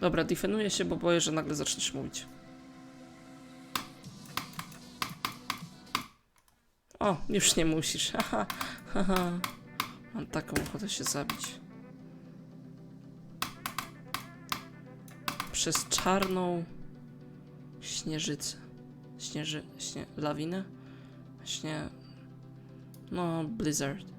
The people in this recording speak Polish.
Dobra, defenuję się, bo boję, że nagle zaczniesz mówić. O, już nie musisz. Haha, haha. Mam taką ochotę się zabić. Przez czarną śnieżycę. Lawinę? No, blizzard.